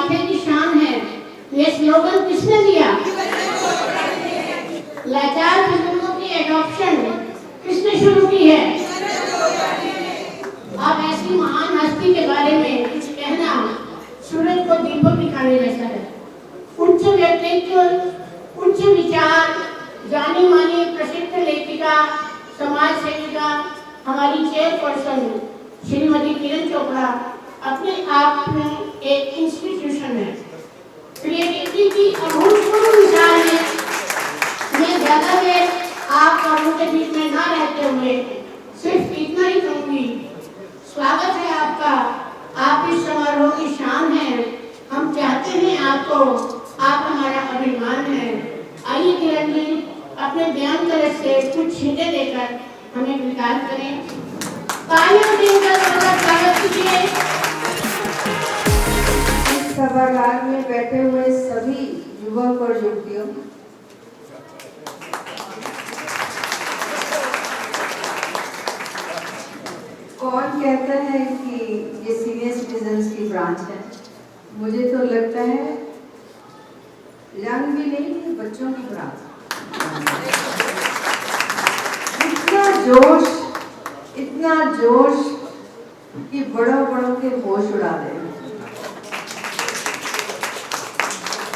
माथे की शान है। ये स्लोगन किसने दिया? लाचार बुजुर्गों की एडॉप्शन किसने शुरू की है? अब ऐसी महान हस्ती के बारे में कुछ कहना सूरज को दीपक दिखाने जैसा है। उच्च व्यक्तित्व, उच्च विचार, जानी मानी प्रसिद्ध लेखिका, समाज सेविका, हमारी चेयरपर्सन श्रीमती किरण चोपड़ा अपने आप में एक इंस्टीट्यूशन है। क्रिएटिविटी की अभूतपूर्व मिसाल है। मैं ज्यादा देर आप और उनके बीच में ना रहते हुए सिर्फ इतना ही कहूँगी, स्वागत है आपका। आप इस समारोह की शान है। हम चाहते हैं आपको, आप हमारा अभिमान है। आइए किरण जी अपने बयान कलश से कुछ छींटे देकर हमें विकास करें। तालियों देकर स्वागत कीजिए। इस सभागार में बैठे हुए सभी युवक और युवतियों, कौन कहता है कि ये सीनियर सिटीजन्स की ब्रांच है? मुझे तो लगता है यंग भी नहीं, बच्चों की ब्रांच। इतना जोश कि बड़ों के होश उड़ा दे।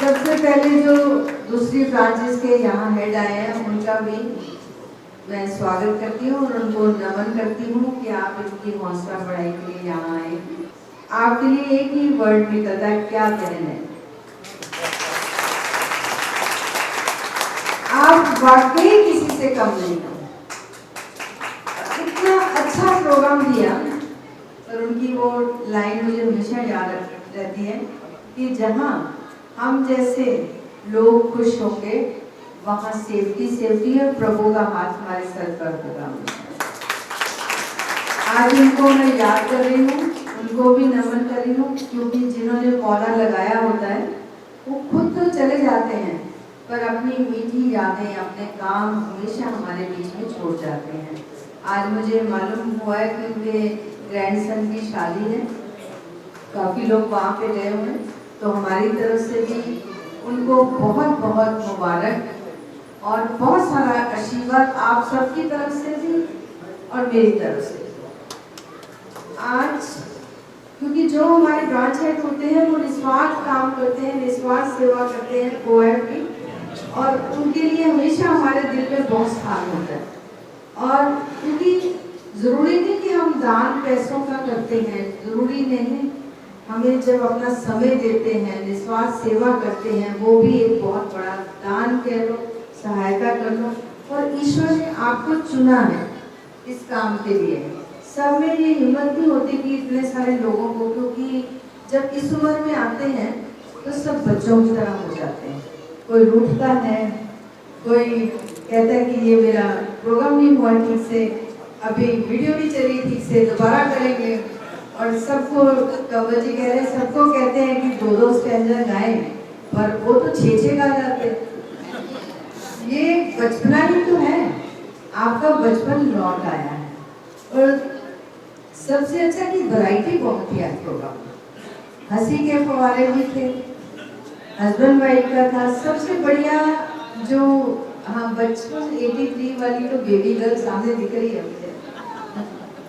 सबसे पहले जो दूसरी ब्रांचेस के यहाँ हेड आए हैं उनका भी मैं स्वागत करती हूँ और उनको नमन करती हूँ कि आप इनकी हौसला बढ़ाई के लिए यहाँ आए। आपके लिए एक ही वर्ड निकलता है, क्या कहने। आप वाकई किसी से कम नहीं हो। इतना अच्छा प्रोग्राम दिया और उनकी वो लाइन मुझे हमेशा याद रहती है कि जहाँ हम जैसे लोग खुश होंगे वहाँ सेफ्टी और प्रभु का हाथ हमारे सर पर होगा। आज उनको मैं याद कर रही हूँ, उनको भी नमन कर रही हूँ, क्योंकि जिन्होंने पौधा लगाया होता है वो खुद तो चले जाते हैं पर अपनी मीठी यादें, अपने काम हमेशा हमारे बीच में छोड़ जाते हैं। आज मुझे मालूम हुआ है कि उनके ग्रैंडसन की शादी है, काफ़ी लोग वहाँ पे गए हुए हैं, तो हमारी तरफ से भी उनको बहुत बहुत मुबारक और बहुत सारा आशीर्वाद आप सबकी तरफ से भी और मेरी तरफ से। आज क्योंकि जो हमारे ब्रांच हेड होते हैं वो निस्वार्थ काम करते हैं, निस्वार्थ सेवा करते हैं कोएड की, और उनके लिए हमेशा हमारे दिल में बहुत स्थान होता है। और क्योंकि ज़रूरी नहीं कि हम दान पैसों का करते हैं, ज़रूरी नहीं, हमें जब अपना समय देते हैं, निस्वार्थ सेवा करते हैं, वो भी एक बहुत बड़ा दान कह लो, सहायता कर लो। और ईश्वर ने आपको चुना है इस काम के लिए। सब में ये हिम्मत नहीं होती कि इतने सारे लोगों को, क्योंकि जब इस उम्र में आते हैं तो सब बच्चों की तरह हो जाते हैं। कोई रूठता है, कोई कहता है कि ये मेरा प्रोग्राम नहीं हुआ ठीक से, अभी वीडियो नहीं चली ठीक से, दोबारा करेंगे। और सबको कंवर जी कह रहे हैं, सबको कहते हैं कि 2-2 स्टैंडर्ड गाएं, पर वो तो 6-6 गा जाते। ये बचपना ही तो है, आपका बचपन लौट आया है। और सबसे अच्छा कि वैरायटी बहुत थी आज प्रोग्राम, हंसी के फवारे भी थे, हस्बैंड वाइफ का था, सबसे बढ़िया जो हाँ बचपन 83 वाली तो बेबी गर्ल सामने दिख रही है मुझे।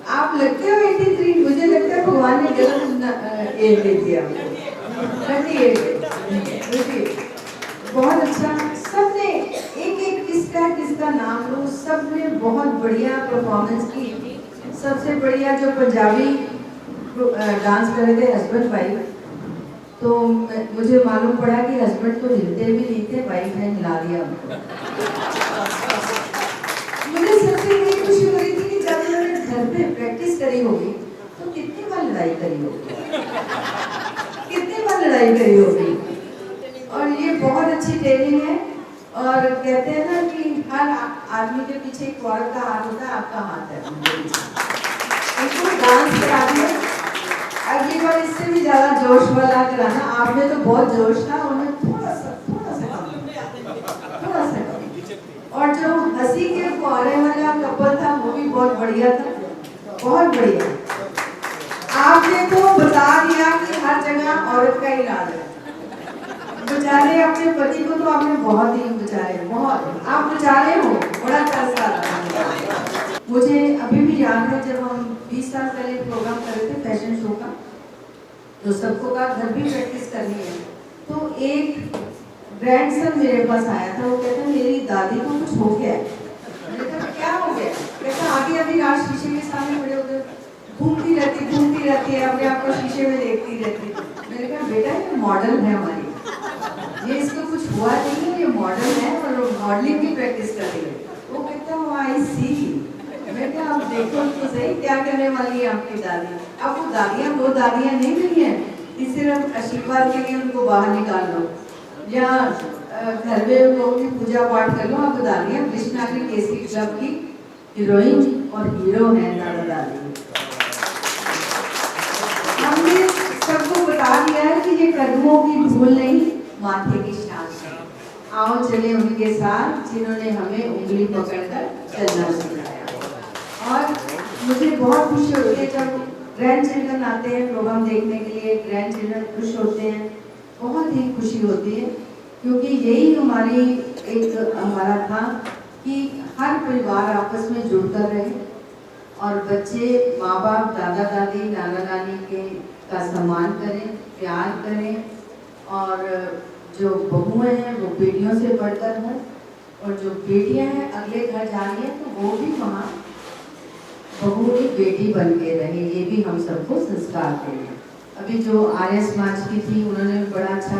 आप लगते हो 83, मुझे लगता है भगवान ने गलत एज दे दिया। बहुत अच्छा, सबने एक किसका नाम लो, सबने बहुत बढ़िया परफॉर्मेंस की। सबसे बढ़िया जो पंजाबी डांस कर रहे थे हस्बैंड वाइफ, तो मुझे मालूम पड़ा कि हस्बैंड तो हिलते भी नहीं थे, वाइफ ने हिला दिया उनको। मुझे सबसे बड़ी खुशी हो रही थी कि जब उन्होंने घर पे प्रैक्टिस करी होगी तो कितनी बार लड़ाई करी होगी, कितनी बार लड़ाई करी होगी। और ये बहुत अच्छी ट्रेनिंग है। और कहते हैं ना कि हर आदमी के पीछे एक औरत का हाथ होता है, आपका हाथ है। उनको डांस करा दिया, अगली बार इससे भी ज्यादा जोश वाला कराना। आप में तो बहुत जोश था, उन्हें थोड़ा सा और जो हंसी के फुहारे वाला कपल था वो भी बहुत बढ़िया था, बहुत बढ़िया। आपने तो बता दिया कि हर जगह औरत का इलाज है। बेचारे अपने पति को तो आपने बहुत ही बेचारे, बहुत आप बेचारे हो, बड़ा तरस आता है। मुझे अभी भी याद है जब हम 20 साल पहले प्रोग्राम कर रहे थे फैशन शो का, तो सबको कहा घर भी प्रैक्टिस करनी है, तो एक ग्रैंडसन मेरे पास आया था, वो कहता मेरी दादी को कुछ हो गया है। मैंने कहा क्या हो गया? कहता आगे अभी रात शीशे के सामने खड़े होकर घूमती रहती है, अपने आप को शीशे में देखती रहती है। मैंने कहा बेटा ये मॉडल है हमारी, ये इसको कुछ हुआ नहीं है, ये मॉडल है और मॉडलिंग की प्रैक्टिस कर रही है। वो कहता आई सी। मैं क्या आप देखो तो सही क्या करने वाली है आपकी दादी। अब वो दादियाँ नहीं रही हैं कि सिर्फ आशीर्वाद के लिए उनको बाहर निकाल लो या घर में लोगों की पूजा पाठ कर लो। अब दादियाँ कृष्णागिरी केसरी क्लब की हीरोइन और हीरो हैं दादा दादी। हमने सबको बता दिया है कि ये कदमों की धूल नहीं, माथे की शान है। आओ चले उनके साथ जिन्होंने हमें उंगली पकड़कर चलना सिखाया। और मुझे बहुत खुशी होती है जब ग्रैंड चिल्ड्रन आते हैं प्रोग्राम देखने के लिए, ग्रैंड चिल्ड्रन खुश होते हैं, बहुत ही खुशी होती है, क्योंकि यही हमारा था कि हर परिवार आपस में जुड़कर रहे और बच्चे माँ बाप दादा दादी नाना नानी का सम्मान करें, प्यार करें, और जो बहुएं हैं वो बेटियों से बढ़कर हों, और जो बेटियां हैं अगले घर जा रही हैं तो वो भी वहाँ बहू की बेटी बन के रहे। ये भी हम सबको संस्कार दें। अभी जो आर्य समाज की थी उन्होंने बड़ा अच्छा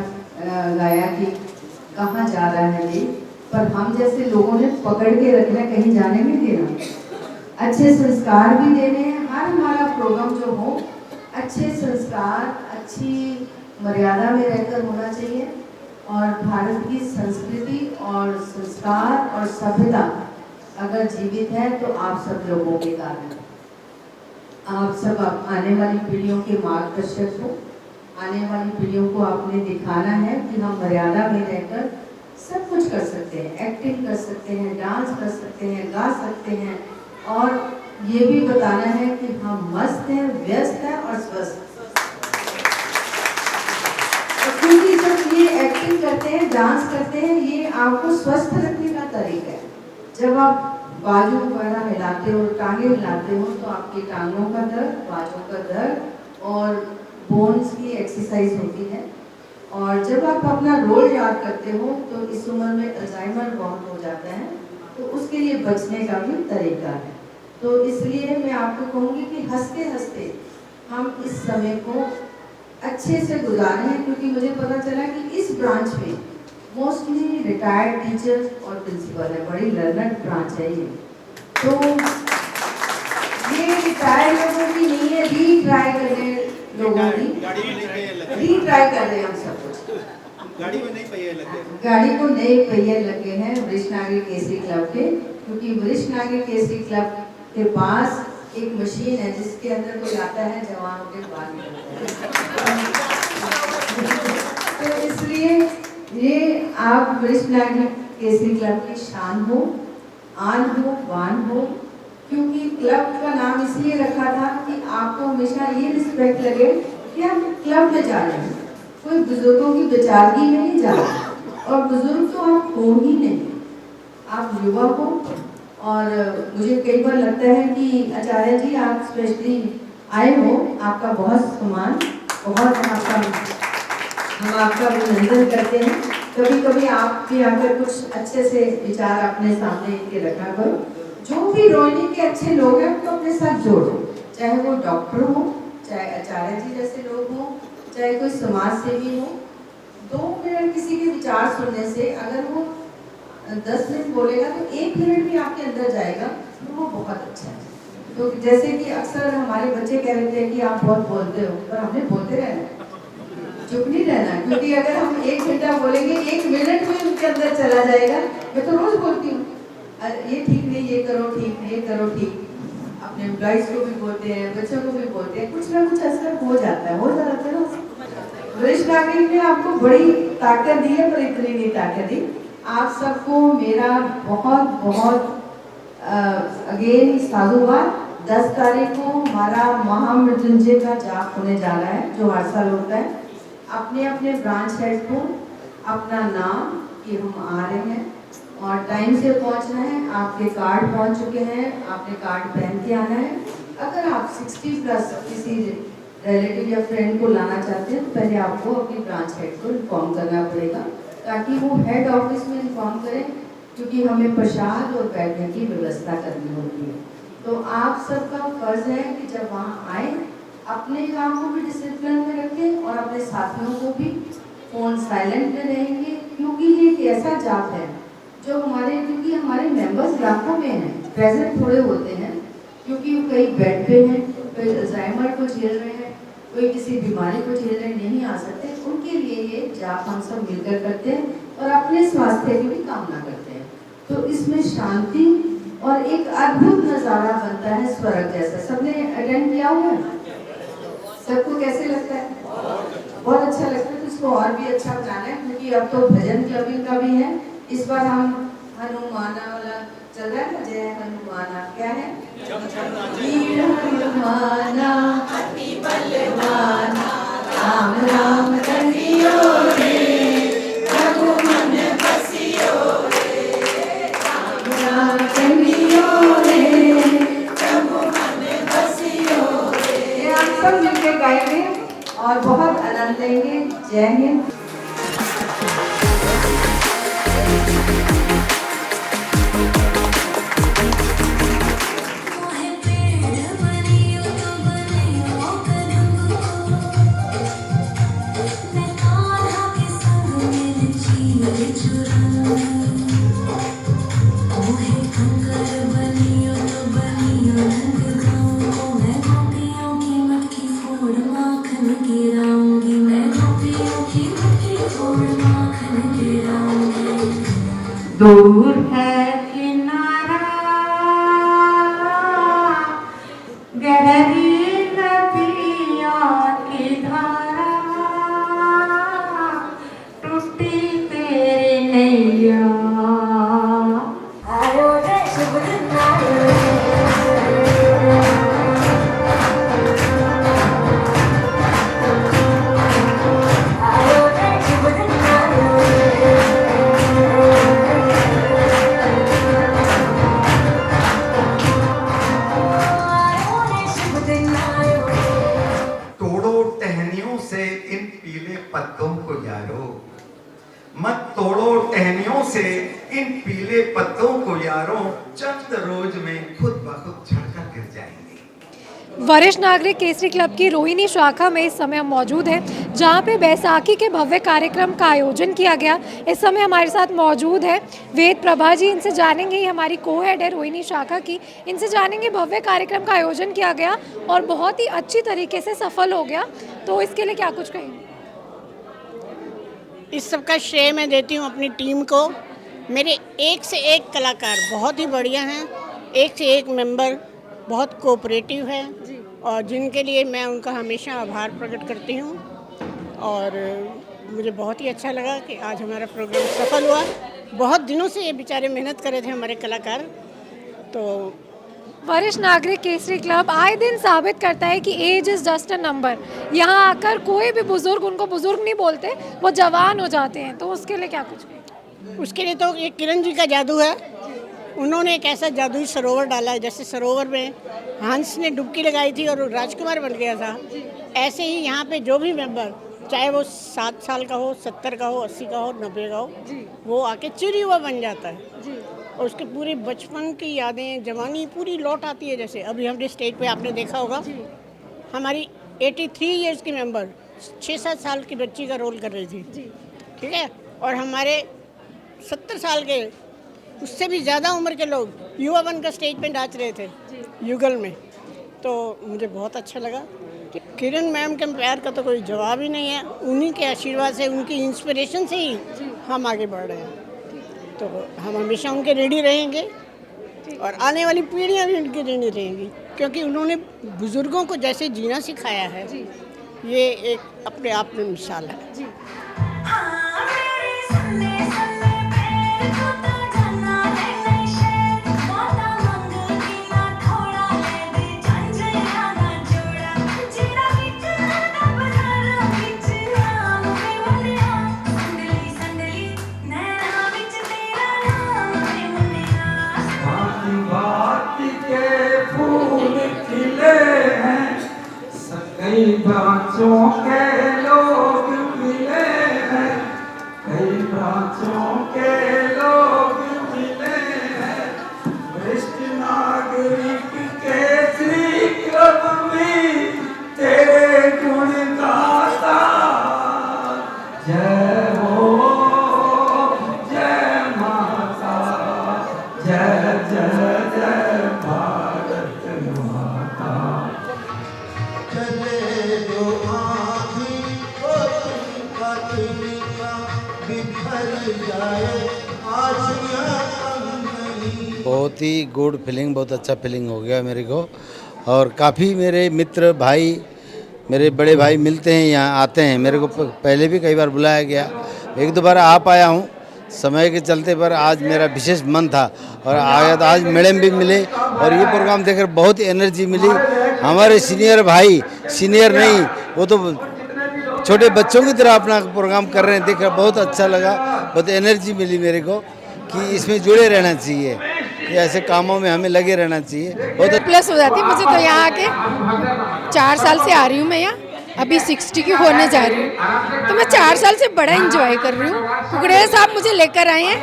गाया कि कहाँ जा रहा है ये, पर हम जैसे लोगों ने पकड़ के रखना, कहीं जाने नहीं देना, अच्छे संस्कार भी देने हैं। हर हमारा प्रोग्राम जो हो अच्छे संस्कार, अच्छी मर्यादा में रहकर होना चाहिए, और भारत की संस्कृति और संस्कार और सभ्यता अगर जीवित है तो आप सब लोगों के कारण। आप सब आने वाली पीढ़ियों के मार्गदर्शक हो। आने वाली पीढ़ियों को आपने दिखाना है कि हम मर्यादा में रहकर सब कुछ कर सकते हैं, एक्टिंग कर सकते हैं, डांस कर सकते हैं, गा सकते हैं, और ये भी बताना है कि हम मस्त हैं, व्यस्त हैं और स्वस्थ। क्योंकि जब ये एक्टिंग करते हैं, डांस करते हैं, ये आपको स्वस्थ रखने का तरीका है। जब आप बाजू वगैरह हिलाते हो, टांगे हिलाते हो, तो आपकी टांगों का दर्द, बाजू का दर्द और बोन्स की एक्सरसाइज होती है। और जब आप अपना रोल याद करते हो तो इस उम्र में अल्जाइमर बहुत हो जाता है, तो उसके लिए बचने का भी तरीका है। तो इसलिए मैं आपको कहूँगी कि हंसते हंसते हम इस समय को अच्छे से गुजारे हैं, क्योंकि मुझे पता चला कि इस ब्रांच में मोस्टली रिटायर्ड टीचर्स और प्रिंसिपल है, बड़ी लर्नड ब्रांच है ये। तो ये रिटायर्ड लोगों की नहीं है, रीट्राई कर रहे लोगों की, रीट्राई कर रहे हैं हम सब कुछ। गाड़ी को नए पहिए लगे हैं वरिष्ठ नागरिक केसरी क्लब के, क्योंकि वरिष्ठ नागरिक केसरी क्लब के पास एक मशीन है जिसके अंदर कोई आता है जवानों के बाल निकलते हैं। तो इसलिए ये आप वरिष्ठ नागरिक केसरी क्लब की शान हो, आन हो, वान हो, क्योंकि क्लब का नाम इसलिए रखा था कि आपको हमेशा ये रिस्पेक्ट लगे कि आप क्लब में जा रहे हैं, कोई बुजुर्गों की बेचारगी में नहीं जा रहे, और बुजुर्ग तो आप हो ही नहीं, आप युवा हो। और मुझे कई बार लगता है कि आचार्य जी आप स्पेशली आए हो, आपका बहुत सम्मान, बहुत हम आपका अभिनंदन करते हैं। कभी कभी आप भी आकर कुछ अच्छे से विचार अपने सामने इनके रखा करो। जो भी रोहिणी के अच्छे लोग हैं उनको अपने साथ जोड़ो, चाहे वो डॉक्टर हो, चाहे आचार्य जी जैसे लोग हों, चाहे कोई समाज सेवी हो। 2 मिनट किसी के विचार सुनने से अगर वो 10 मिनट बोलेगा तो 1 मिनट भी आपके अंदर जाएगा, तो वो बहुत अच्छा है। तो जैसे कि अक्सर हमारे बच्चे कह रहे थे कि आप बहुत बोलते हो, पर हमने बोलते रहना, चुप नहीं रहना, क्योंकि अगर हम 1 घंटा बोलेंगे 1 मिनट में उनके अंदर चला जाएगा। मैं तो रोज बोलती हूँ ये ठीक नहीं, ये करो ठीक, ये करो ठीक। अपने एम्प्लॉइज को भी बोलते हैं, बच्चों को भी बोलते हैं, कुछ ना कुछ असर हो जाता है, हो जाता है ना। वरिष्ठ नागरिक ने आपको बड़ी ताकत दी है, पर इतनी नहीं ताकत दी। आप सबको मेरा बहुत बहुत अगेन साधुवाद। 10 तारीख को हमारा महामृत्युंजय का जाप होने जा रहा है, जो हर साल होता है। अपने अपने ब्रांच हेड को अपना नाम कि हम आ रहे हैं और टाइम से पहुंचना है। आपके कार्ड पहुंच चुके हैं, आपने कार्ड पहन के आना है। अगर आप 60 प्लस किसी रिलेटिव या फ्रेंड को लाना चाहते हैं तो पहले आपको अपनी ब्रांच हेड को इन्फॉर्म करना पड़ेगा, ताकि वो हेड ऑफिस में इन्फॉर्म करें, क्योंकि हमें प्रसाद और बैठने की व्यवस्था करनी होती है। तो आप सबका फर्ज है कि जब वहाँ आए अपने काम को भी डिसिप्लिन में रखें और अपने साथियों को भी। फ़ोन साइलेंट में रहेंगे, क्योंकि ये एक ऐसा जॉब है जो क्योंकि हमारे मेंबर्स लाखों में हैं, प्रेजेंट थोड़े होते हैं, क्योंकि कई बेड पे हैं, कोई अल्जाइमर को झेल रहे हैं, कोई किसी बीमारी को झेल रहे नहीं आ सकते। उनके लिए ये जॉब हम सब मिलकर करते हैं और अपने स्वास्थ्य की भी कामना करते हैं। तो इसमें शांति और एक अद्भुत नज़ारा बनता है, स्वर्ग जैसा। सबने अटेंड किया हुआ है? सबको कैसे लगता है? बहुत अच्छा लगता है। तो इसको और भी अच्छा बनाना है, क्योंकि अब तो भजन क्लबिंग का भी है। इस बार हम हनुमाना वाला चल रहा है ना, जय हनुमाना। क्या है? वीर हनुमाना अति बलवाना, राम राम कहियो रे, रघुमन बसियो रे, राम राम कहियो रे, रघुमन बसियो रे। ये आप सब मिलकर गाएंगे और बहुत आनंद लेंगे। जय हिंद। दूर है किनारा गहरी नदियों की धारा, टूटी तेरी नैया। आयो रे शुभ दिन आयो रे शुभ दिन आयो पत्तों को यारो, मत तोड़ो टहनियों से इन पीले पत्तों को यारो, चंद रोज में खुद ब खुद झड़कर गिर जाएंगे। वरिष्ठ नागरिक केसरी क्लब की रोहिणी शाखा में इस समय हम मौजूद हैं, जहां पे बैसाखी के भव्य कार्यक्रम का आयोजन किया गया। इस समय हमारे साथ मौजूद है वेद प्रभा जी। इनसे जानेंगे, ही हमारी को हेड है रोहिणी शाखा की। इनसे जानेंगे भव्य कार्यक्रम का आयोजन किया गया और बहुत ही अच्छी तरीके से सफल हो गया, तो इसके लिए क्या कुछ कहेंगे? इस सब का श्रेय मैं देती हूँ अपनी टीम को। मेरे एक से एक कलाकार बहुत ही बढ़िया हैं, एक से एक मेंबर बहुत कोऑपरेटिव है और जिनके लिए मैं उनका हमेशा आभार प्रकट करती हूँ। और मुझे बहुत ही अच्छा लगा कि आज हमारा प्रोग्राम सफल हुआ। बहुत दिनों से ये बेचारे मेहनत कर रहे थे हमारे कलाकार। तो वरिष्ठ नागरिक केसरी क्लब आए दिन साबित करता है कि age is just a number. यहाँ आकर कोई भी बुजुर्ग, उनको बुजुर्ग नहीं बोलते, वो जवान हो जाते हैं। तो उसके लिए क्या कुछ कहें? उसके लिए तो एक किरण जी का जादू है। उन्होंने एक ऐसा जादुई सरोवर डाला है, जैसे सरोवर में हंस ने डुबकी लगाई थी और राजकुमार बन गया था, ऐसे ही यहाँ पे जो भी मेंबर, चाहे वो 7 साल का हो, 70 का हो, 80 का हो, 90 का हो, वो आके चिड़ी हुआ बन जाता है और उसके पूरे बचपन की यादें, जवानी पूरी लौट आती है। जैसे अभी हमने स्टेज पे आपने देखा होगा, हमारी 83 इयर्स की मेंबर 6-7 साल की बच्ची का रोल कर रही थी, ठीक है। और हमारे 70 साल के, उससे भी ज़्यादा उम्र के लोग युवा बनकर स्टेज पे नाच रहे थे युगल में। तो मुझे बहुत अच्छा लगा। किरण मैम के प्यार का तो कोई जवाब ही नहीं है। उन्हीं के आशीर्वाद से, उनकी इंस्पिरेशन से ही हम आगे बढ़ रहे हैं। तो हम हमेशा उनके रेडी रहेंगे और आने वाली पीढ़ियां भी उनकी रेडी रहेंगी, क्योंकि उन्होंने बुज़ुर्गों को जैसे जीना सिखाया है, ये एक अपने आप में मिसाल है। भांति के फूल खिले हैं, कई ब्रांचों के लोग मिले हैं, कई ब्रांचों के लोग मिले हैं। वरिष्ठ नागरिक के श्री क्लब में तेरे गुण गाता, जय हो जय माता, जय जय जय भारत माता। चले जो आँधी का तिनका बिखर जाए, आशियाँ कम नहीं। बहुत ही गुड फीलिंग, बहुत अच्छा फीलिंग हो गया मेरे को। और काफ़ी मेरे मित्र भाई, मेरे बड़े भाई मिलते हैं, यहाँ आते हैं। मेरे को पहले भी कई बार बुलाया गया, एक दो बार आ पाया हूँ समय के चलते, पर आज मेरा विशेष मन था और आया तो आज मैडम भी मिले और ये प्रोग्राम देखकर बहुत एनर्जी मिली। हमारे सीनियर भाई, सीनियर नहीं वो तो छोटे बच्चों की तरह अपना प्रोग्राम कर रहे हैं, देखकर बहुत अच्छा लगा, बहुत एनर्जी मिली मेरे को कि इसमें जुड़े रहना चाहिए, कि ऐसे कामों में हमें लगे रहना चाहिए। बहुत प्लस हो जाती है मुझे तो। यहाँ आके 4 साल से आ रही हूँ मैं यहाँ, अभी 60 की होने जा रही हूँ, तो मैं 4 साल से बड़ा एंजॉय कर रही हूँ। कुकड़े साहब मुझे लेकर आए हैं,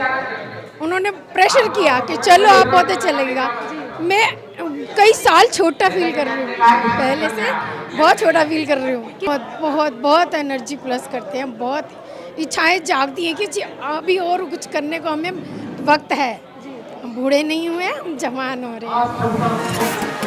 उन्होंने प्रेशर किया कि चलो आप बहुत अच्छा लगेगा। मैं कई साल छोटा फील कर रही हूँ, पहले से बहुत छोटा फील कर रही हूँ। बहुत बहुत बहुत एनर्जी प्लस करते हैं, बहुत इच्छाएं जागती हैं कि अभी और कुछ करने को हमें वक्त है। हम बूढ़े नहीं हुए, हम जवान हो रहे हैं।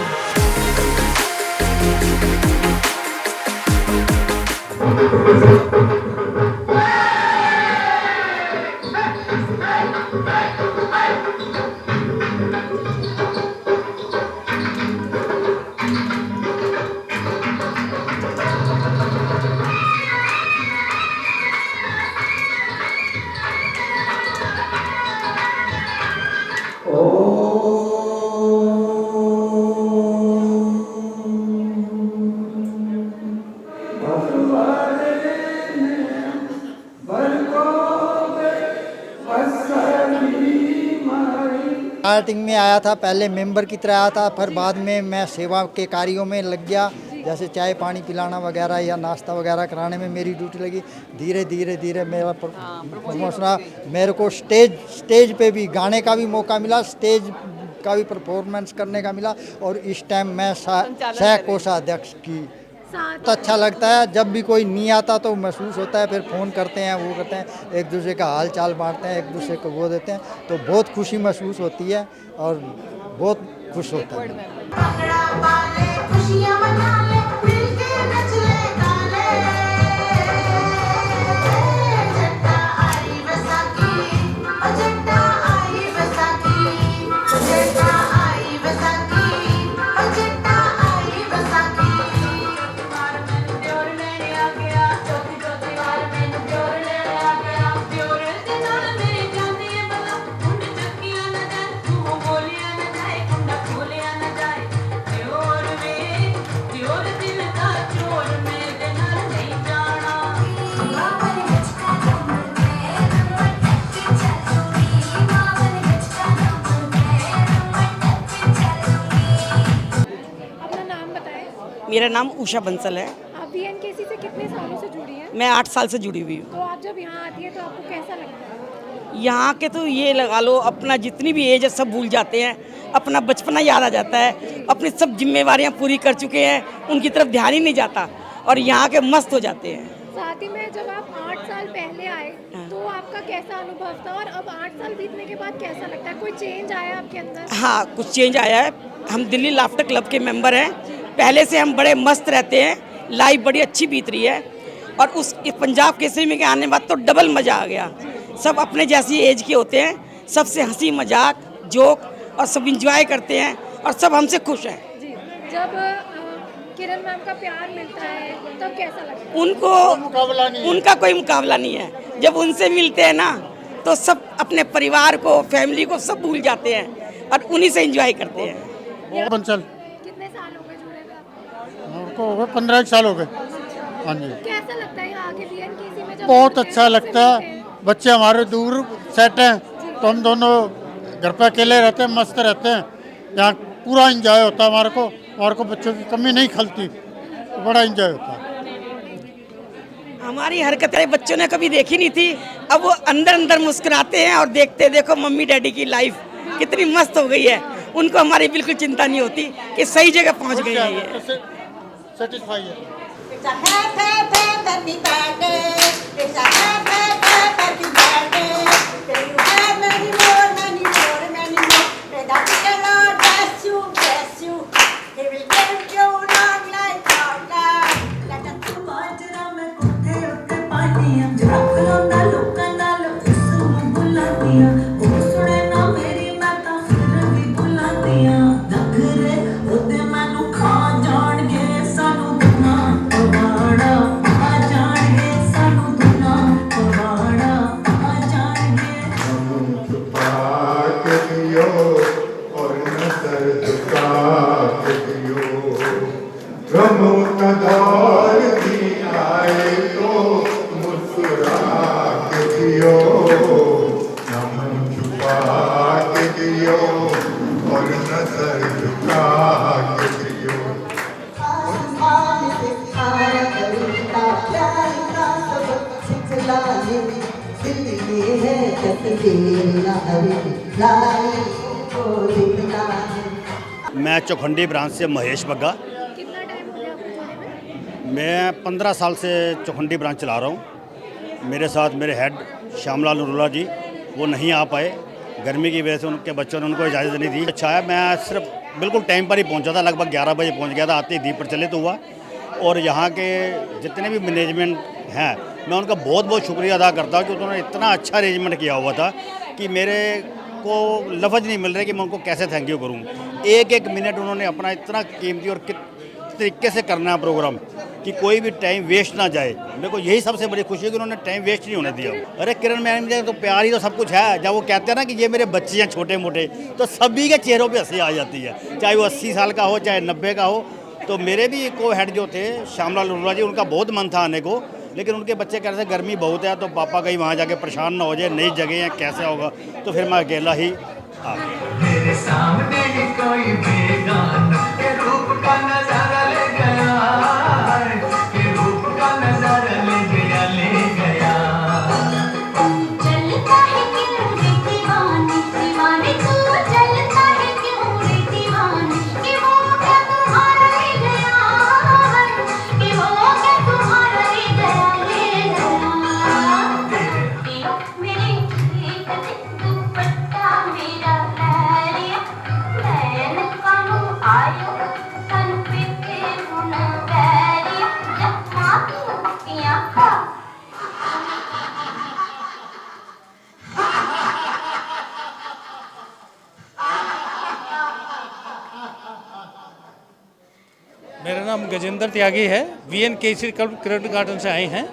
स्टार्टिंग में आया था, पहले मेंबर की तरह आया था, फिर बाद में मैं सेवा के कार्यों में लग गया, जैसे चाय पानी पिलाना वगैरह या नाश्ता वगैरह कराने में मेरी ड्यूटी लगी। धीरे धीरे धीरे मेरा प्रमोशन रहा। मेरे को स्टेज पे भी गाने का भी मौका मिला, स्टेज का भी परफॉर्मेंस करने का मिला, और इस टाइम मैं सह कोषाध्यक्ष की। तो अच्छा लगता है, जब भी कोई नहीं आता तो महसूस होता है, फिर फ़ोन करते हैं, वो करते हैं, एक दूसरे का हाल चाल बांटते हैं, एक दूसरे को वो देते हैं, तो बहुत खुशी महसूस होती है और बहुत खुश होता है। मेरा नाम उषा बंसल है। आप बीएनकेसी से कितने सालों से जुड़ी हैं? मैं 8 साल से जुड़ी हुई हूँ। तो आप जब यहाँ आती है तो आपको कैसा लगता है? यहाँ के तो ये लगा लो, अपना जितनी भी एज है सब भूल जाते हैं, अपना बचपना याद आ जाता है, अपनी सब जिम्मेवारियाँ पूरी कर चुके हैं, उनकी तरफ ध्यान ही नहीं जाता और यहाँ के मस्त हो जाते हैं। साथ ही में जब आप 8 साल पहले आए तो आपका कैसा अनुभव था और अब 8 साल बीतने के बाद कैसा लगता है? कोई चेंज आया आपके अंदर? हाँ, कुछ चेंज आया है। हम दिल्ली लाफ्टर क्लब के मेंबर हैं। पहले से हम बड़े मस्त रहते हैं, लाइफ बड़ी अच्छी बीत रही है, और उस पंजाब केसरी में के आने के बाद तो डबल मज़ा आ गया। सब अपने जैसी एज के होते हैं, सबसे हंसी मजाक जोक और सब इंजॉय करते हैं और सब हमसे खुश हैं। जब किरण मैम का प्यार मिलता है तब कैसा लगता है? उनका कोई मुकाबला नहीं है। जब उनसे मिलते हैं ना तो सब अपने परिवार को, फैमिली को सब भूल जाते हैं और उन्हीं से एंजॉय करते हैं। बंसल कितने साल हो गए जुड़े हुए? उनको हो गए 15 साल हो गए। हाँ जी, कैसा लगता है यहाँ के बीएनकेसी में? बहुत अच्छा लगता है। बच्चे हमारे दूर सेट हैं तो हम दोनों घर पे अकेले रहते हैं, मस्त रहते हैं। यहाँ पूरा इंजॉय होता है हमारे को बच्चों की कमी नहीं खलती, तो बड़ा इंजॉय होता है। हमारी हरकतें बच्चों ने कभी देखी नहीं थी, अब वो अंदर अंदर मुस्कुराते हैं और देखते देखो मम्मी डैडी की लाइफ कितनी मस्त हो गई है। उनको हमारी बिल्कुल चिंता नहीं होती कि सही जगह पहुंच गई है ये। सेटिस्फाई है। मैं चौखंडी ब्रांच से महेश बग्गा। कितना टाइम हो गया आपको होने में? मैं 15 साल से चौखंडी ब्रांच चला रहा हूँ। मेरे साथ मेरे हेड श्यामलाल नरोला जी, वो नहीं आ पाए, गर्मी की वजह से उनके बच्चों ने उनको इजाज़त नहीं दी। अच्छा है, मैं सिर्फ बिल्कुल टाइम पर ही पहुँचा था, लगभग 11 बजे पहुँच गया था, आते ही दीप प्रज्वलित हुआ। और यहाँ के जितने भी मैनेजमेंट हैं, मैं उनका बहुत बहुत शुक्रिया अदा करता हूँ कि उन्होंने इतना अच्छा अरेंजमेंट किया हुआ था कि मेरे को लफ्ज़ नहीं मिल रहे कि मैं उनको कैसे थैंक यू करूँ। एक एक मिनट उन्होंने अपना इतना कीमती और किस तरीके से करना है प्रोग्राम कि कोई भी टाइम वेस्ट ना जाए। मेरे को यही सबसे बड़ी खुशी है कि उन्होंने टाइम वेस्ट नहीं होने दिया। अरे किरण मैम ने तो प्यार ही तो सब कुछ है। जब वो कहते हैं ना कि ये मेरे बच्चे हैं छोटे मोटे, तो सभी के चेहरों पे हंसी आ जाती है, चाहे वो 80 साल का हो चाहे 90 का हो। तो मेरे भी को हेड जो थे श्यामलाल नरोला जी, उनका बहुत मन था आने को, लेकिन उनके बच्चे कह रहे थे गर्मी बहुत है, तो पापा कहीं वहाँ जाके परेशान ना हो जाए, नई जगह है कैसे होगा, तो फिर मैं अकेला ही आ गया। मेरे सामने कोई बेगाना के रूप का नजारा ले गया, के रूप का नजारा ले गया, ले गया। चलता है क्यों रे दीवानी, दीवानी तू चलता है क्यों रे दीवानी, कि वो क्या तुम्हारा ले गया, कि वो क्या तुम्हारा ले गया, ले गया। मेरे दुपट्टा मेरा लहरिया, नैन कानू आयो तन पे गुण बैरिया, जब माती पक्कियां खा। मेरा नाम गजेंद्र त्यागी है, वीएन केसरी क्लब किरण गार्डन से आए हैं।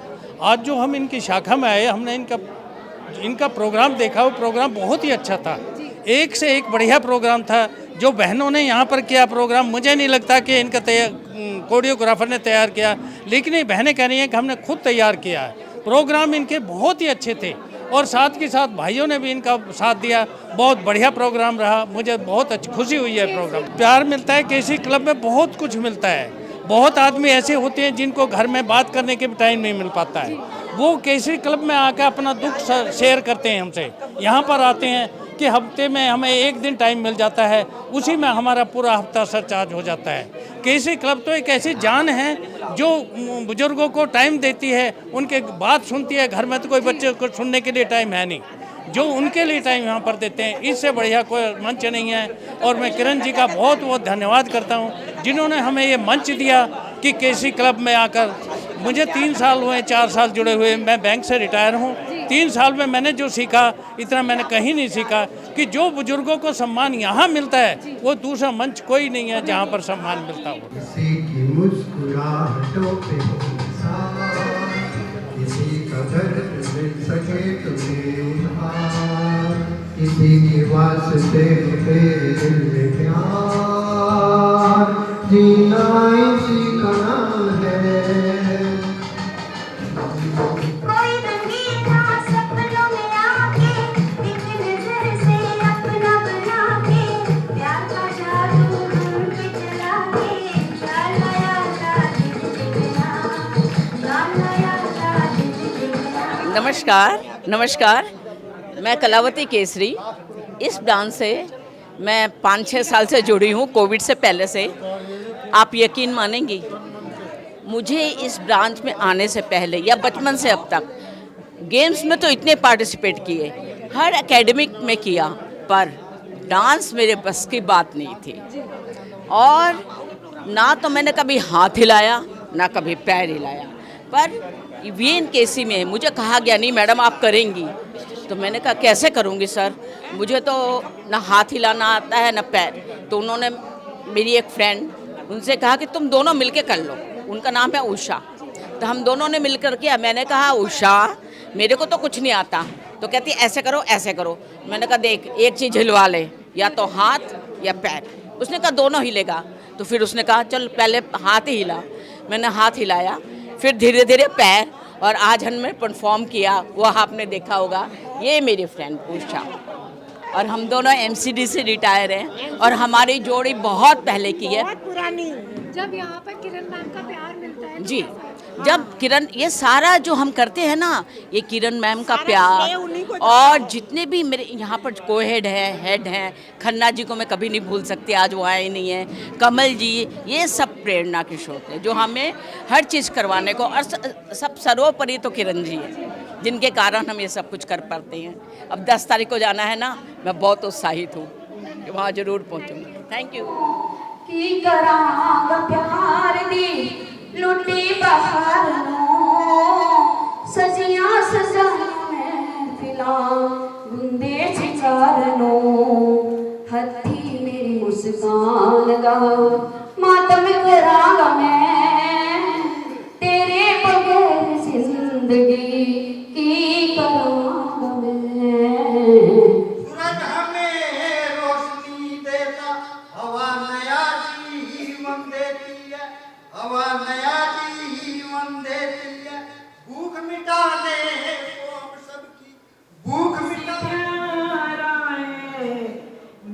आज जो हम इनकी शाखा में आए, हमने इनका प्रोग्राम देखा, वो प्रोग्राम बहुत ही अच्छा था, एक से एक बढ़िया प्रोग्राम था। जो बहनों ने यहाँ पर किया प्रोग्राम, मुझे नहीं लगता कि इनका कोरियोग्राफर ने तैयार किया, लेकिन ये बहनें कह रही हैं कि हमने खुद तैयार किया है। प्रोग्राम इनके बहुत ही अच्छे थे और साथ के साथ भाइयों ने भी इनका साथ दिया। बहुत बढ़िया प्रोग्राम रहा, मुझे बहुत अच्छी खुशी हुई है। प्रोग्राम प्यार मिलता है, केसरी क्लब में बहुत कुछ मिलता है। बहुत आदमी ऐसे होते हैं जिनको घर में बात करने के भी टाइम नहीं मिल पाता है, वो केसरी क्लब में आकर अपना दुख शेयर करते हैं हमसे। यहाँ पर आते हैं कि हफ्ते में हमें एक दिन टाइम मिल जाता है, उसी में हमारा पूरा हफ्ता सरचार्ज हो जाता है। केसरी क्लब तो एक ऐसी जान है जो बुजुर्गों को टाइम देती है, उनके बात सुनती है। घर में तो कोई बच्चे को सुनने के लिए टाइम है नहीं, जो उनके लिए टाइम यहाँ पर देते हैं, इससे बढ़िया कोई मंच नहीं है। और मैं किरण जी का बहुत बहुत धन्यवाद करता हूँ जिन्होंने हमें ये मंच दिया कि केसरी क्लब में आकर। मुझे 3 साल हुए, 4 साल जुड़े हुए, मैं बैंक से रिटायर हूँ। 3 साल में मैंने जो सीखा, इतना मैंने कहीं नहीं सीखा कि जो बुजुर्गों को सम्मान यहाँ मिलता है, वो दूसरा मंच कोई नहीं है जहाँ पर सम्मान मिलता हो। किसी की मुस्कुराहटों पे किसी का दर्द मिल सके तुम्हें हार, किसी की वास्ते दिल में प्यार, जीना इसी का नाम है। कोई रंगीला सपनों में आके एक नजर से अपना नमस्कार। मैं कलावती केसरी, इस ब्रांच से मैं 5-6 साल से जुड़ी हूँ, कोविड से पहले से। आप यकीन मानेंगी, मुझे इस ब्रांच में आने से पहले या बचपन से अब तक गेम्स में तो इतने पार्टिसिपेट किए, हर एकेडमिक में किया, पर डांस मेरे बस की बात नहीं थी। और ना तो मैंने कभी हाथ हिलाया, ना कभी पैर हिलाया। पर VNKC में मुझे कहा गया, नहीं मैडम आप करेंगी। तो मैंने कहा कैसे करूँगी सर, मुझे तो ना हाथ हिलाना आता है ना पैर। तो उन्होंने, मेरी एक फ्रेंड, उनसे कहा कि तुम दोनों मिलके कर लो। उनका नाम है उषा। तो हम दोनों ने मिलकर किया। मैंने कहा उषा मेरे को तो कुछ नहीं आता। तो कहती ऐसे करो ऐसे करो। मैंने कहा देख एक चीज़ हिलवा ले, या तो हाथ या पैर। उसने कहा दोनों हिलेगा। तो फिर उसने कहा चल पहले हाथ ही हिला। मैंने हाथ हिलाया, फिर धीरे धीरे पैर, और आज हमने परफॉर्म किया, वो आपने देखा होगा। ये मेरी फ्रेंड उषा, और हम दोनों MCD से रिटायर हैं, और हमारी जोड़ी बहुत पहले की है। पुरानी। जब यहाँ पर किरण मैम का प्यार मिलता है जी, जब किरण, ये सारा जो हम करते हैं ना, ये किरण मैम का प्यार, और जितने भी मेरे यहाँ पर को हेड हैं, खन्ना जी को मैं कभी नहीं भूल सकती, आज वो आए नहीं हैं, कमल जी, ये सब प्रेरणा के स्रोत हैं जो हमें हर चीज़ करवाने को, और सब सर्वोपरि तो किरण जी है, जिनके कारण हम ये सब कुछ कर पाते हैं। अब 10 तारीख को जाना है ना, मैं बहुत उत्साहित हूँ, वहाँ ज़रूर पहुँचूँगी। Thank you. की करांगा प्यार दी लुटी बहार सजिया सजाया मैं फिलहाल बुंदे छिचारनो हथी मेरी मुस्कान गा मातम करांगा मैं तेरे बगैर जिंदगी की करांगा मैं। सूरज हमें रोशनी देता, हवा नया जीवन देती है, हवा नया जीवन देती है, भूख मिटाने को हम सबकी भूख मिटाने।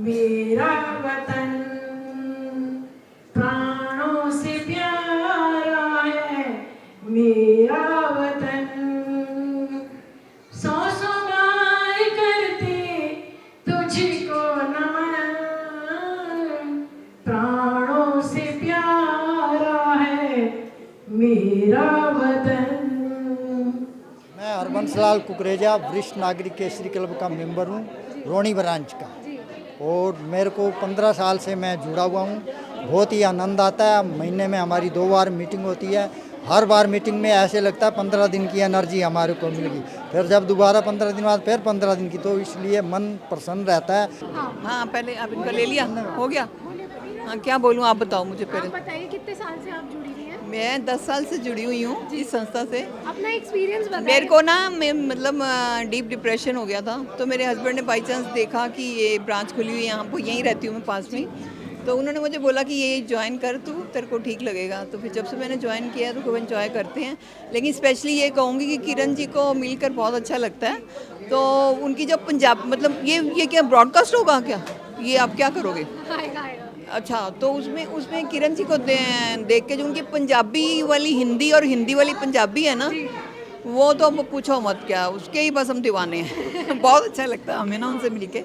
मेरा वतन प्राणों से प्यारा है, मेरा वतन। सौ सौ गाय करते तुझको नमन, प्राणों से प्यारा है मेरा वतन। मैं हरबंस लाल कुकरेजा, वरिष्ठ नागरिक केसरी क्लब का मेंबर हूँ, रोनी ब्रांच का। और मेरे को 15 साल से मैं जुड़ा हुआ हूँ। बहुत ही आनंद आता है। महीने में हमारी 2 बार मीटिंग होती है। हर बार मीटिंग में ऐसे लगता है 15 दिन की एनर्जी हमारे को मिल गई। फिर जब दोबारा 15 दिन बाद फिर 15 दिन की, तो इसलिए मन प्रसन्न रहता है। हाँ, पहले आप इनका ले लिया, हो गया। हाँ, क्या बोलूँ, आप बताओ मुझे पहले। आप बताइए कितने साल से आप जुड़ी हुई हैं? मैं 10 साल से जुड़ी हुई हूँ इस संस्था से। अपना एक्सपीरियंस बताइए। मेरे को ना मतलब डीप डिप्रेशन हो गया था, तो मेरे हस्बैंड ने बाई चांस देखा कि ये ब्रांच खुली हुई है यहाँ पर, यहीं रहती हूँ मैं पास में, तो उन्होंने मुझे बोला कि ये ज्वाइन कर तू, तेरे को ठीक लगेगा। तो फिर जब से मैंने ज्वाइन किया तो खूब एंजॉय करते हैं। लेकिन स्पेशली ये कहूँगी कि किरण जी को मिलकर बहुत अच्छा लगता है। तो उनकी जब पंजाब, मतलब ये क्या ब्रॉडकास्ट होगा क्या, ये आप क्या करोगे? अच्छा, तो उसमें किरण जी को देख के जो उनकी पंजाबी वाली हिंदी और हिंदी वाली पंजाबी है ना, वो तो पूछो मत, क्या उसके ही बस हम दीवाने हैं। बहुत अच्छा लगता है हमें ना उनसे मिलके,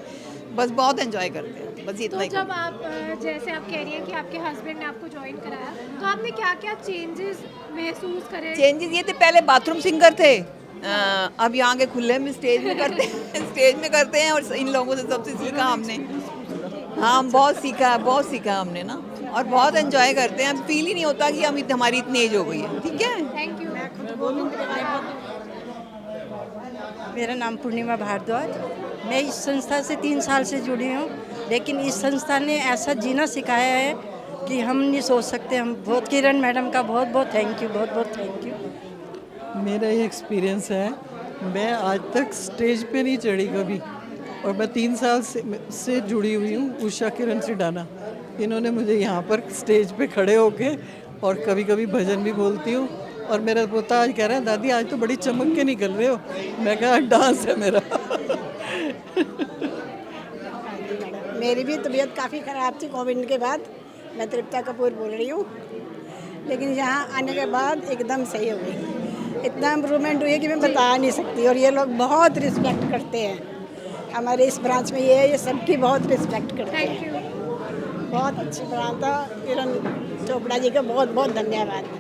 बस बहुत एंजॉय करते हैं, बस इतना ही। तो जब आप, जैसे आप कह रही हैं कि आपके हस्बैंड ने आपको ज्वाइन कराया, तो आपने क्या क्या चेंजेस महसूस करे? चेंजेस ये थे, पहले बाथरूम सिंगर थे, अब यहाँ के खुले में स्टेज में करते हैं, और इन लोगों से सबसे सीखा हमने। हाँ, बहुत सीखा हमने ना, और बहुत एंजॉय करते हैं। अब फील ही नहीं होता कि हमारी इतनी एज हो गई है। ठीक है, थैंक यू। मेरा नाम पूर्णिमा भारद्वाज। मैं इस संस्था से 3 साल से जुड़ी हूँ, लेकिन इस संस्था ने ऐसा जीना सिखाया है कि हम नहीं सोच सकते। हम बहुत, किरण मैडम का बहुत बहुत थैंक यू। मेरा ये एक्सपीरियंस है, मैं आज तक स्टेज पे नहीं चढ़ी कभी, और मैं 3 साल से जुड़ी हुई हूँ उषा किरण सिडाना। इन्होंने मुझे यहाँ पर स्टेज पे खड़े होके, और कभी कभी भजन भी बोलती हूँ। और मेरा पोता आज कह रहा है दादी आज तो बड़ी चमक के निकल रहे हो। मैं कहा डांस है मेरा। मेरी भी तबीयत काफ़ी ख़राब थी कोविड के बाद। मैं तृप्ता कपूर बोल रही हूँ, लेकिन यहाँ आने के बाद एकदम सही हो गई। इतना इम्प्रूवमेंट हुई है कि मैं बता नहीं सकती। और ये लोग बहुत रिस्पेक्ट करते हैं हमारे इस ब्रांच में, ये सबकी बहुत रिस्पेक्ट करते हैं। बहुत अच्छी ब्रांच था। किरण चोपड़ा जी का बहुत बहुत धन्यवाद।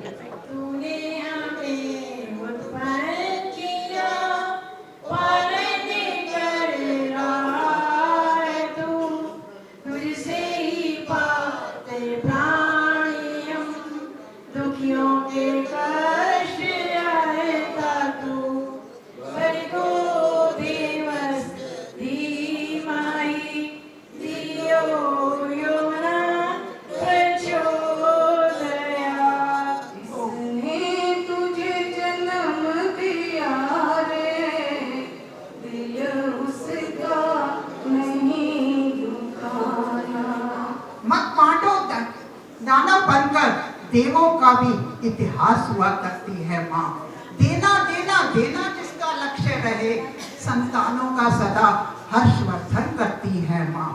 दानव बनकर देवों का भी इतिहास हुआ करती है माँ। देना देना देना जिसका लक्ष्य रहे, संतानों का सदा हर्षवर्धन करती है माँ।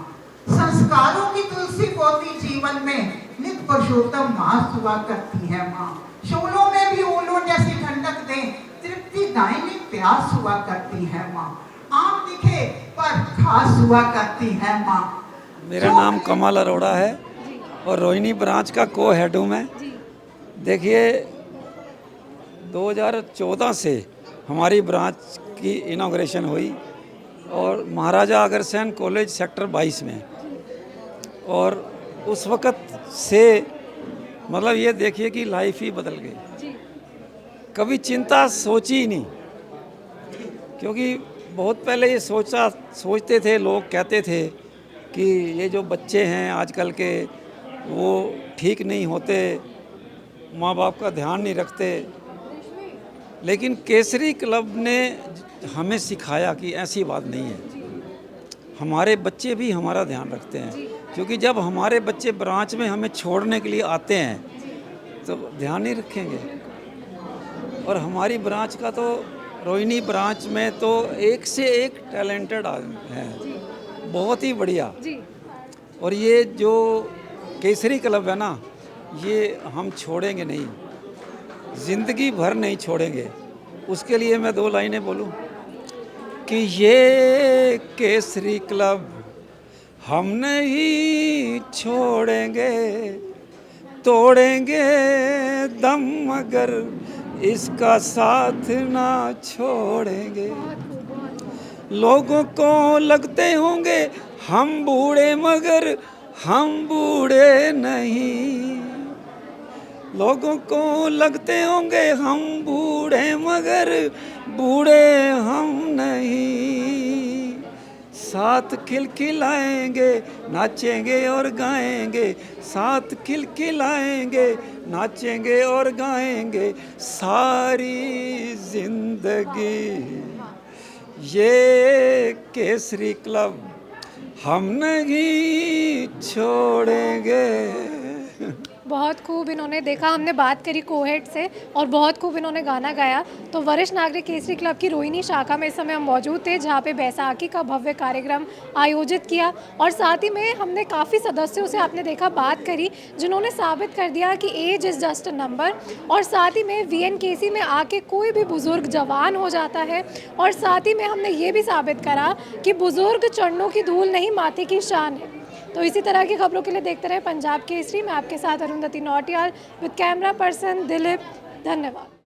संस्कारों की तुलसी बोती जीवन में, नित पुरुषोत्तम मास हुआ करती है माँ। शोलों में भी ओलों जैसी ठंडक दे, तृप्ति दायनी प्यास हुआ करती है माँ। आम दिखे पर खास हुआ करती है माँ। मेरा नाम कमल अरोड़ा है और रोहिणी ब्रांच का को हेड हूँ मैं। देखिए 2014 से हमारी ब्रांच की इनॉग्रेशन हुई और महाराजा अग्रसेन कॉलेज सेक्टर 22 में, और उस वक़्त से मतलब ये देखिए कि लाइफ ही बदल गई। कभी चिंता सोची ही नहीं, क्योंकि बहुत पहले ये सोचते थे, लोग कहते थे कि ये जो बच्चे हैं आजकल के वो ठीक नहीं होते, माँ बाप का ध्यान नहीं रखते। लेकिन केसरी क्लब ने हमें सिखाया कि ऐसी बात नहीं है, हमारे बच्चे भी हमारा ध्यान रखते हैं। क्योंकि जब हमारे बच्चे ब्रांच में हमें छोड़ने के लिए आते हैं तो ध्यान नहीं रखेंगे। और हमारी ब्रांच का तो रोहिणी ब्रांच में तो एक से एक टैलेंटेड आदमी है, बहुत ही बढ़िया। और ये जो केसरी क्लब है ना, ये हम छोड़ेंगे नहीं, ज़िंदगी भर नहीं छोड़ेंगे। उसके लिए मैं 2 लाइनें बोलूं कि ये केसरी क्लब हम नहीं छोड़ेंगे, तोड़ेंगे दम मगर इसका साथ ना छोड़ेंगे। लोगों को लगते होंगे हम बूढ़े मगर हम बूढ़े नहीं। लोगों को लगते होंगे हम बूढ़े मगर बूढ़े हम नहीं। साथ खिलखिलाएंगे, नाचेंगे और गाएंगे, साथ खिलखिलाएंगे, नाचेंगे और गाएंगे सारी जिंदगी। ये केसरी क्लब हम नहीं छोड़ेंगे। बहुत खूब इन्होंने देखा, हमने बात करी कोहेड से और बहुत खूब इन्होंने गाना गाया। तो वरिष्ठ नागरिक केसरी क्लब की रोहिणी शाखा में इस समय हम मौजूद थे, जहाँ पे बैसाखी का भव्य कार्यक्रम आयोजित किया। और साथ ही में हमने काफ़ी सदस्यों से आपने देखा बात करी, जिन्होंने साबित कर दिया कि age is just a number. और साथ ही में VNKC में आके कोई भी बुज़ुर्ग जवान हो जाता है। और साथ ही में हमने ये भी साबित करा कि बुज़ुर्ग चरणों की धूल नहीं, माथे की शान है। तो इसी तरह की खबरों के लिए देखते रहे पंजाब केसरी। मैं आपके साथ Arundhati Nautiyal with camera person Dilip. धन्यवाद।